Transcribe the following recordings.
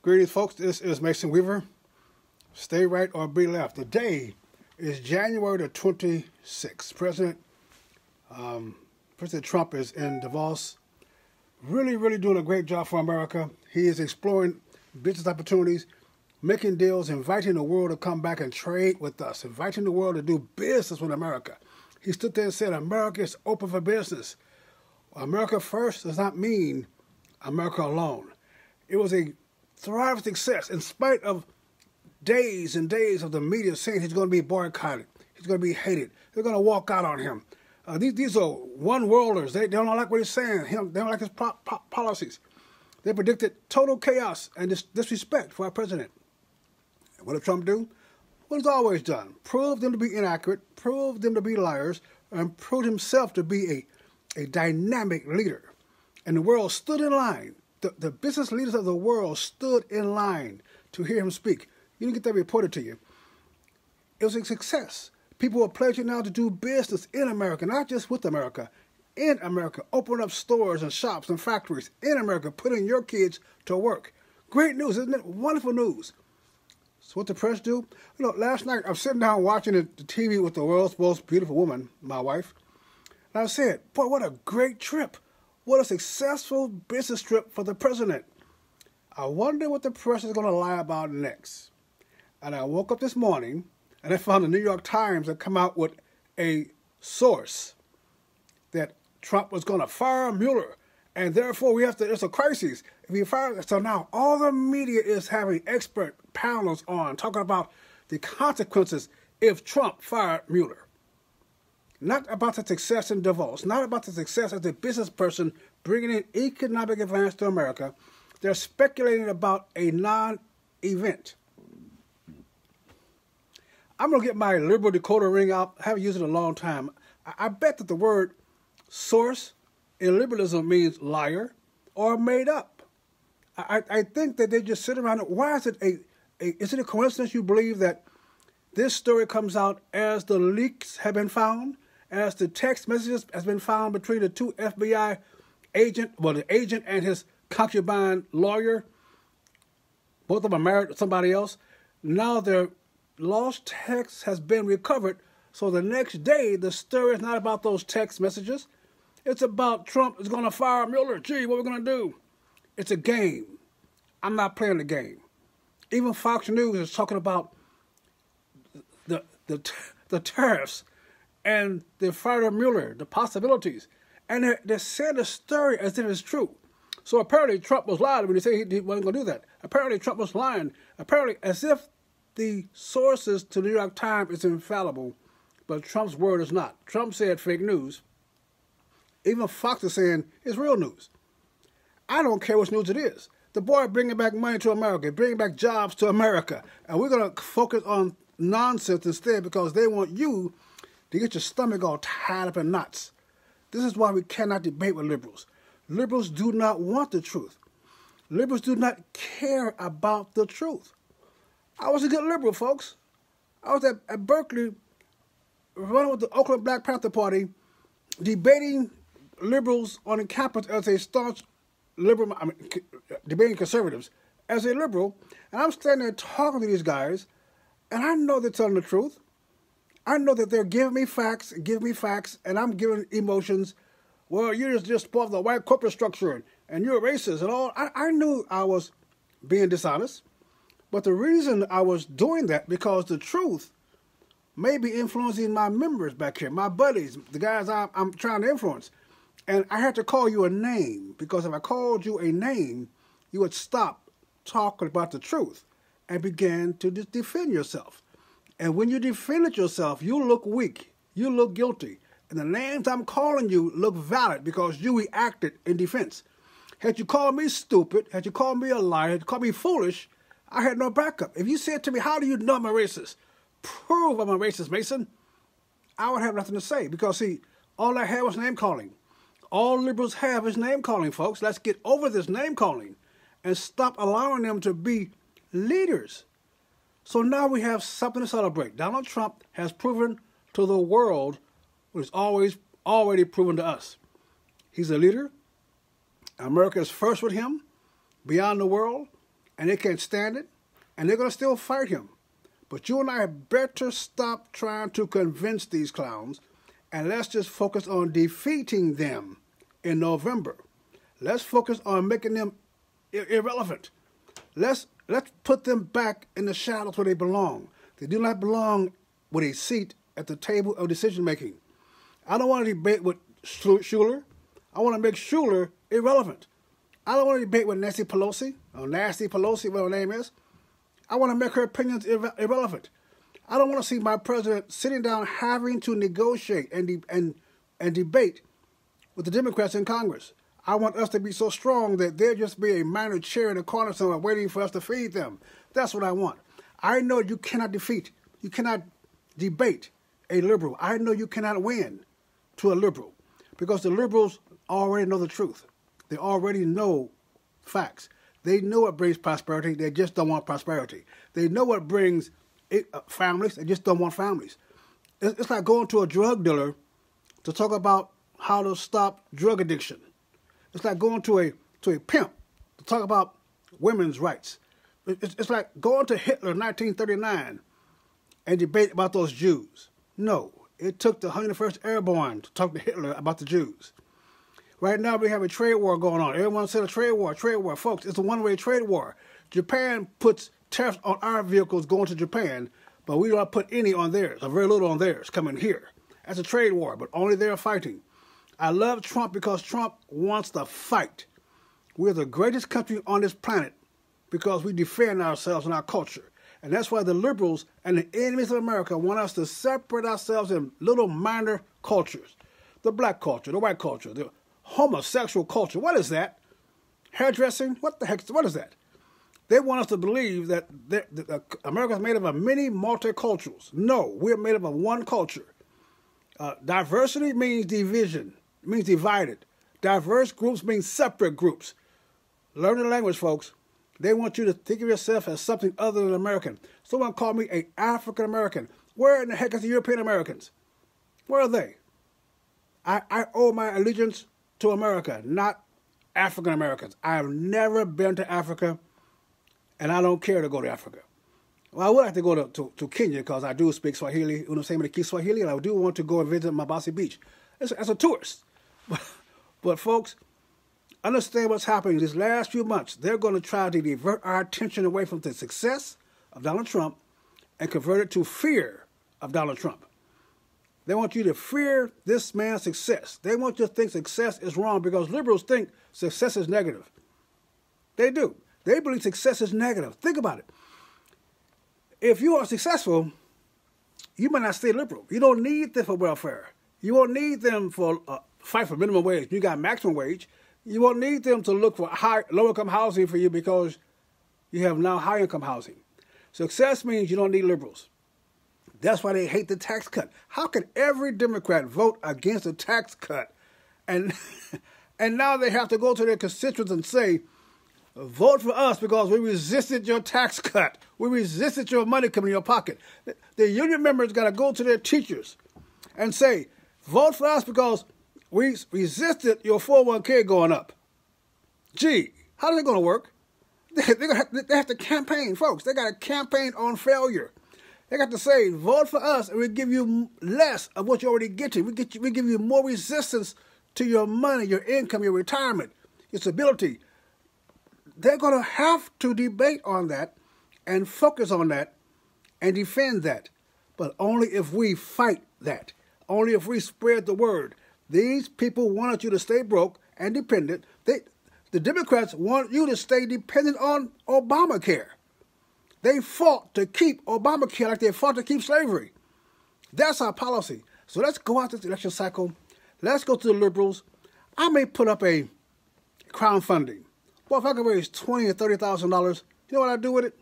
Greetings, folks. This is Mason Weaver. Stay right or be left. Today is January the 26th. President Trump is in Davos, really doing a great job for America. He is exploring business opportunities, making deals, inviting the world to come back and trade with us, inviting the world to do business with America. He stood there and said, America is open for business. America first does not mean America alone. It was a thriving success in spite of days and days of the media saying he's going to be boycotted, he's going to be hated, they're going to walk out on him. These are one-worlders. They don't like what he's saying. They don't like his policies. They predicted total chaos and disrespect for our president. What did Trump do? What he's always done. Prove them to be inaccurate, prove them to be liars, and prove himself to be a dynamic leader. And the world stood in line. The business leaders of the world stood in line to hear him speak. You didn't get that reported to you. It was a success. People are pledging now to do business in America, not just with America, in America. Open up stores and shops and factories in America, putting your kids to work. Great news, isn't it? Wonderful news. So what the press do? You know, last night I'm sitting down watching the TV with the world's most beautiful woman, my wife, and I said, boy, what a great trip. What a successful business trip for the president. I wonder what the press is going to lie about next. And I woke up this morning and I found the New York Times had come out with a source that Trump was going to fire Mueller. And therefore it's a crisis. If he fires, so now all the media is having expert panels on talking about the consequences if Trump fired Mueller. Not about the success in Davos, not about the success as a business person bringing in economic advance to America. They're speculating about a non-event. I'm going to get my liberal decoder ring out. I haven't used it in a long time. I bet that the word source in liberalism means liar or made up. I think that they just sit around. Why is it is it a coincidence you believe that this story comes out as the leaks have been found? As the text messages has been found between the two FBI agent, the agent and his concubine lawyer, both of them married to somebody else. Now their lost text has been recovered. So the next day, the story is not about those text messages. It's about Trump is going to fire Mueller. Gee, what are we going to do? It's a game. I'm not playing the game. Even Fox News is talking about the tariffs and the fire of Mueller, the possibilities. And they said the story as if it's true. So apparently Trump was lying when he said he wasn't going to do that. Apparently Trump was lying. Apparently as if the sources to the New York Times is infallible, but Trump's word is not. Trump said fake news. Even Fox is saying it's real news. I don't care which news it is. The boy bringing back money to America, bringing back jobs to America. And we're going to focus on nonsense instead because they want you to get your stomach all tied up in knots. This is why we cannot debate with liberals. Liberals do not want the truth. Liberals do not care about the truth. I was a good liberal, folks. I was at Berkeley running with the Oakland Black Panther Party, debating liberals on the campus as a staunch liberal, debating conservatives as a liberal. And I'm standing there talking to these guys, and I know they're telling the truth. I know that they're giving me facts, and I'm giving emotions. Well, you're just part of the white corporate structure, and you're a racist and all. I knew I was being dishonest, but the reason I was doing that because the truth may be influencing my members back here, my buddies, the guys I'm trying to influence. And I had to call you a name because if I called you a name, you would stop talking about the truth and begin to defend yourself. And when you defended yourself, you look weak. You look guilty. And the names I'm calling you look valid because you reacted in defense. Had you called me stupid, had you called me a liar, had you called me foolish, I had no backup. If you said to me, how do you know I'm a racist? Prove I'm a racist, Mason. I would have nothing to say because, see, all I had was name-calling. All liberals have is name-calling, folks. Let's get over this name-calling and stop allowing them to be leaders. So now we have something to celebrate. Donald Trump has proven to the world what he's already proven to us. He's a leader. America is first with him, beyond the world. and they can't stand it, and they're going to still fight him. But you and I better stop trying to convince these clowns, and let's just focus on defeating them in November. Let's focus on making them irrelevant. Let's put them back in the shadows where they belong. They do not belong with a seat at the table of decision making. I don't want to debate with Schuler. I want to make Schuler irrelevant. I don't want to debate with Nancy Pelosi, or Nasty Pelosi, whatever her name is. I want to make her opinions irrelevant. I don't want to see my president sitting down having to negotiate and debate with the Democrats in Congress. I want us to be so strong that they'll just be a minor chair in the corner somewhere waiting for us to feed them. That's what I want. I know you cannot debate a liberal. I know you cannot win to a liberal because the liberals already know the truth. They already know facts. They know what brings prosperity. They just don't want prosperity. They know what brings families. They just don't want families. It's like going to a drug dealer to talk about how to stop drug addiction. It's like going to a pimp to talk about women's rights. It's like going to Hitler in 1939 and debate about those Jews. No, it took the 101st Airborne to talk to Hitler about the Jews. Right now we have a trade war going on. Everyone said a trade war. Folks, it's a one-way trade war. Japan puts tariffs on our vehicles going to Japan, but we don't put any on theirs, or very little on theirs coming here. That's a trade war, but only they're fighting. I love Trump because Trump wants to fight. We're the greatest country on this planet because we defend ourselves and our culture. And that's why the liberals and the enemies of America want us to separate ourselves in little minor cultures. The black culture, the white culture, the homosexual culture. What is that? Hairdressing? What the heck? What is that? They want us to believe that America is made up of many multiculturals. No, we're made up of one culture. Diversity means division. It means divided. Diverse groups means separate groups. Learn the language, folks. They want you to think of yourself as something other than American. Someone called me an African American. Where in the heck is the European Americans? Where are they? I owe my allegiance to America, not African Americans. I have never been to Africa, and I don't care to go to Africa. Well, I would like to go to Kenya because I do speak Swahili, unasema Kiswahili, and I do want to go and visit Mabasi Beach as a tourist. But folks, understand what's happening these last few months. They're going to try to divert our attention away from the success of Donald Trump and convert it to fear of Donald Trump. They want you to fear this man's success. They want you to think success is wrong because liberals think success is negative. They do. They believe success is negative. Think about it. If you are successful, you might not stay liberal. You don't need them for welfare. You won't need them for fight for minimum wage. You got maximum wage. You won't need them to look for low-income housing for you because you have now high-income housing. Success means you don't need liberals. That's why they hate the tax cut. How can every Democrat vote against a tax cut? And now they have to go to their constituents and say, vote for us because we resisted your tax cut. We resisted your money coming in your pocket. The union members got to go to their teachers and say, vote for us because we resisted your 401k going up. Gee, how's it going to work? They have to campaign, folks. They got to campaign on failure. They got to say, vote for us and we give you less of what you're already getting. We give you more resistance to your money, your income, your retirement, your stability. They're going to have to debate on that and focus on that and defend that. But only if we fight that. Only if we spread the word. These people wanted you to stay broke and dependent. The Democrats want you to stay dependent on Obamacare. They fought to keep Obamacare like they fought to keep slavery. That's our policy. So let's go out this election cycle. Let's go to the liberals. I may put up a crowdfunding. Well, if I could raise $20,000 or $30,000, you know what I'd do with it?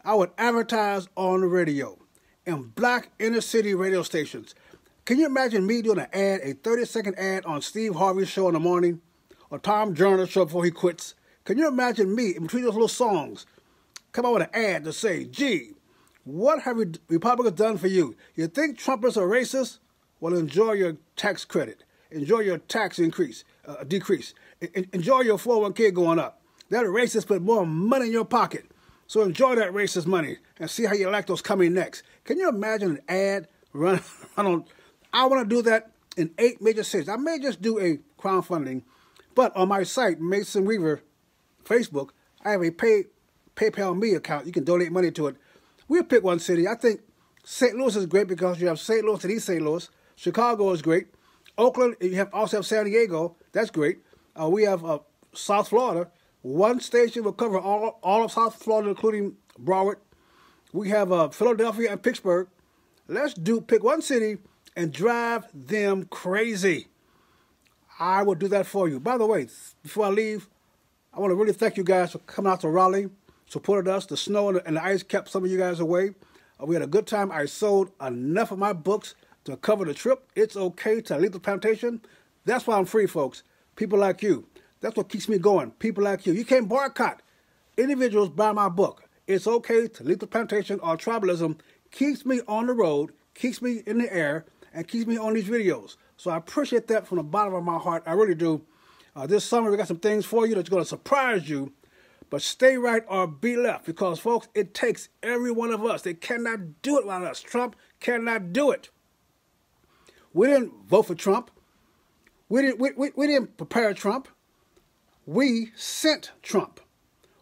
I would advertise on the radio in black inner city radio stations. Can you imagine me doing an ad, a 30-second ad on Steve Harvey's show in the morning or Tom Joyner's show before he quits? Can you imagine me, in between those little songs, come out with an ad to say, gee, what have Republicans done for you? You think Trump is a racist? Well, enjoy your tax credit. Enjoy your tax decrease. Enjoy your 401k going up. That racist put more money in your pocket. So enjoy that racist money and see how you like those coming next. Can you imagine an ad run on? I want to do that in 8 major cities. I may just do a crowdfunding, but on my site, Mason Weaver, Facebook, I have a PayPal Me account. You can donate money to it. We'll pick one city. I think St. Louis is great because you have St. Louis and East St. Louis. Chicago is great. Oakland, you also have San Diego. That's great. We have South Florida. One station will cover all of South Florida, including Broward. We have Philadelphia and Pittsburgh. Let's pick one city and drive them crazy. I will do that for you. By the way, before I leave, I want to really thank you guys for coming out to Raleigh, supported us. The snow and the ice kept some of you guys away. We had a good time. I sold enough of my books to cover the trip. It's okay to leave the plantation. That's why I'm free, folks. People like you. That's what keeps me going. People like you. You can't boycott individuals buy my book. It's okay to leave the plantation or tribalism. Keeps me on the road, keeps me in the air, and keeps me on these videos. So I appreciate that from the bottom of my heart. I really do. This summer we got some things for you that's going to surprise you. But stay right or be left. Because, folks, it takes every one of us. They cannot do it without us. Trump cannot do it. We didn't vote for Trump. We didn't prepare Trump. We sent Trump.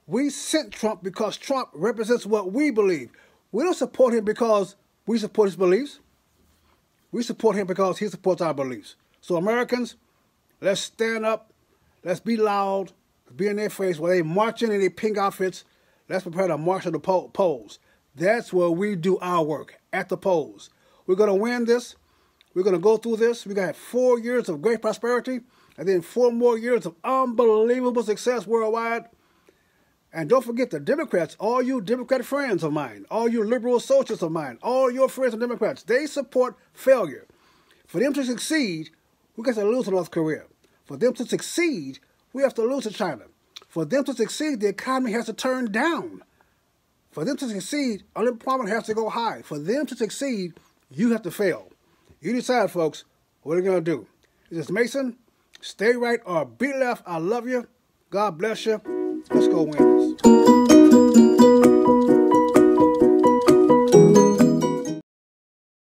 We sent Trump because Trump represents what we believe. We don't support him because we support his beliefs. We support him because he supports our beliefs. So Americans, let's stand up. Let's be loud. Be in their face while they marching in their pink outfits. Let's prepare to march to the polls. That's where we do our work, at the polls. We're going to win this. We're going to go through this. We got 4 years of great prosperity and then 4 more years of unbelievable success worldwide. And don't forget the Democrats, all you Democratic friends of mine, all you liberal socialists of mine, all your friends of Democrats, they support failure. For them to succeed, we got to lose to North Korea. For them to succeed, we have to lose to China. For them to succeed, the economy has to turn down. For them to succeed, unemployment has to go high. For them to succeed, you have to fail. You decide, folks, what are you going to do? This is Mason. Stay right or be left. I love you. God bless you. Let's go win this.